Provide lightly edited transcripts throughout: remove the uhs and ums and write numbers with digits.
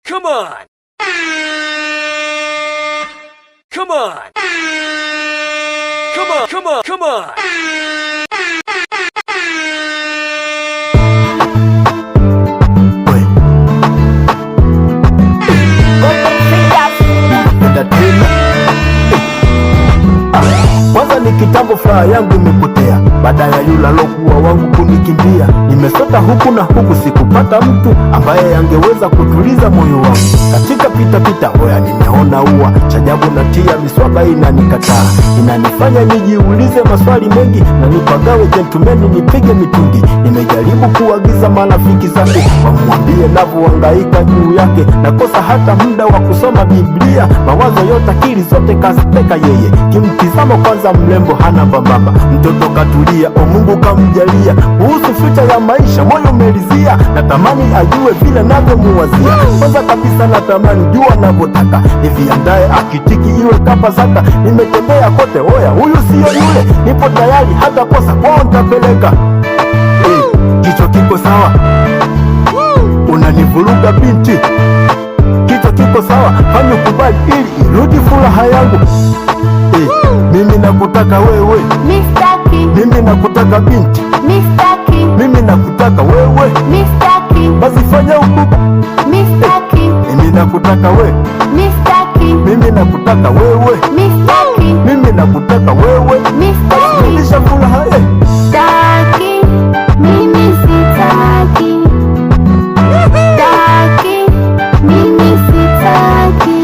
Come on! Come on! Come on, come on, come on! Kwanza ni kitambo furaha yangu imepotea, baada ya yule alokuwa wangu kunikimbia. Nimesota huku na huku, sikupata mtu ambaye angeweza kutuliza moyo wangu. Katika pita hoya nimeona ua chajabu, na tia miswaba inanikataa, inanifanya nijiulize maswali mengi, na nipagawe gentleman nipige mitungi. Nimejaribu kuagiza marafiki zake wamwambie navyohangaika juu yake, nakosa hata muda wa kusoma Biblia. Mawazo yote akili zote kaziteka yeye, kimtizamo kwanza mrembo hana mbambamba, mtoto katulia, o Mungu kamjalia. Kuhusu future ya maisha moyo umelizia, natamani ajue vile navyomuwazia. Kwanza kabisa natamani jua navyotaka, niviandae akitiki iwe kapa saka. Nimetembea kote, oya huyu siyo yule, nipo tayari hata kosa kwao ntapeleka. Kichwa kiko sawa, unanivuruga binti, kichwa kiko sawa, fanya kubali ili irudi furaha yangu. Mimi nakutaka wewe, mistaki. Mimi nakutaka binti, mistaki. Mimi nakutaka wewe, mistaki. basi fanya ukuba, mistaki. Mimi nakutaka wewe, mistaki. Mimi nakutaka wewe, mistaki. Mimi nakutaka wewe, mistaki. rudisha furaha Sitaki, mimi sitaki. Sitaki, mimi sitaki.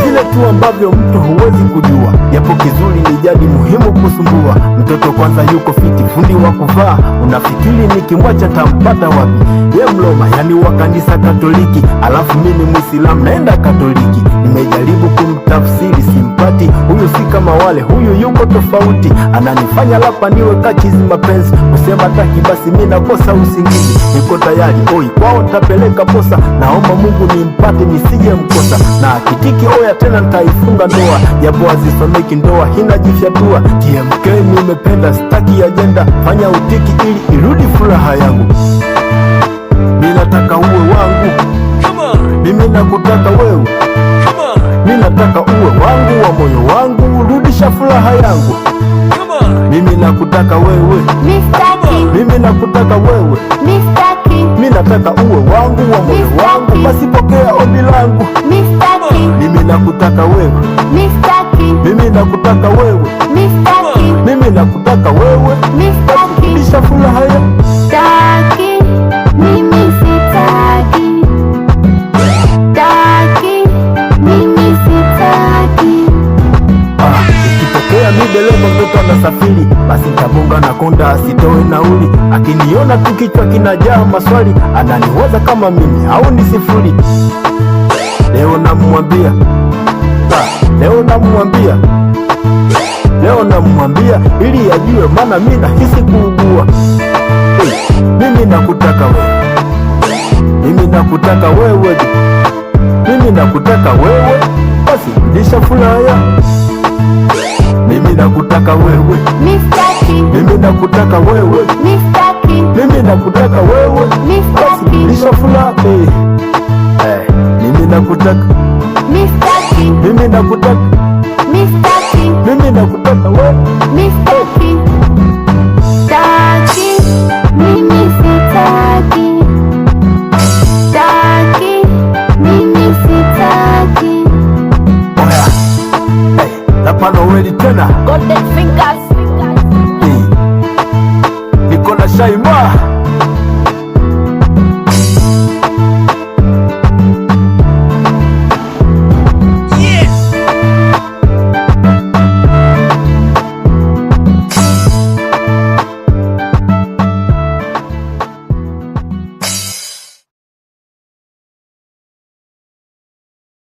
Vile tu ambavyo mtu huwezi kujua, yapo kizuri ni jadi muhimu kusumbua. Mtoto kwanza yuko fiti, fundi wa kuvaa, unafikiri nikimwacha tampata wapi? Ye mloma yani wa kanisa Katoliki, alafu mimi Muislamu naenda Katoliki. Nimejaribu kumtafsiri simpati, huyu si kama wale, huyu yuko tofauti. Ananifanya lapa niwe kachizi mapenzi, kusema taki basi mimi nakosa usingizi. Niko tayari oi kwao tapeleka posa, naomba Mungu nimpate nisije mkosa. Na akitiki oya tena nitaifunga ndoa, japo azisomeki ndoa hinajifyatua. TMK nimependa, staki agenda, fanya utiki ili irudi furaha yangu. Mimi nataka uwe wangu, mimi nakutaka wewe, mimi nataka uwe wangu wa moyo wangu, rudisha furaha yangu. Mimi nakutaka wewe, Mistaki. mimi nakutaka wewe, Mistaki. mimi nataka uwe wangu wa moyo wangu, basi pokea ombi langu. Mistaki. Mimi nakutaka wewe, Mistaki. mimi nakutaka wewe, Mistaki. mimi nakutaka wewe, Mistaki. rudisha furaha yangu. Sitaki, mimi sitaki. Sitaki, mimi sitaki. Ikitokea midelema mtoto anasafiri, basi ntabonga na konda asitoe nauli. Akiniona tu kichwa kinajaa maswali, ananiwaza kama mimi au ni sifuri. Leo namwambia, leo namwambia ili ajue, maana mimi nahisi kuugua. Mimi nakutaka wewe, mimi nakutaka wewe, mimi nakutaka wewe, basi rudisha furaha yangu. Mimi nakutaka wewe, Mistaki. mimi nakutaka wewe, Mistaki. mimi nakutaka wewe, basi rudisha furaha. Mimi nakutaka, Mistaki. mimi nakutaka, Mistaki. mimi nakutaka wewe. Mistaki. Sitaki, mimi sitaki. Sitaki, mimi sitaki. Oya, napana uweli tena, Golden fingers. niko na Shaima.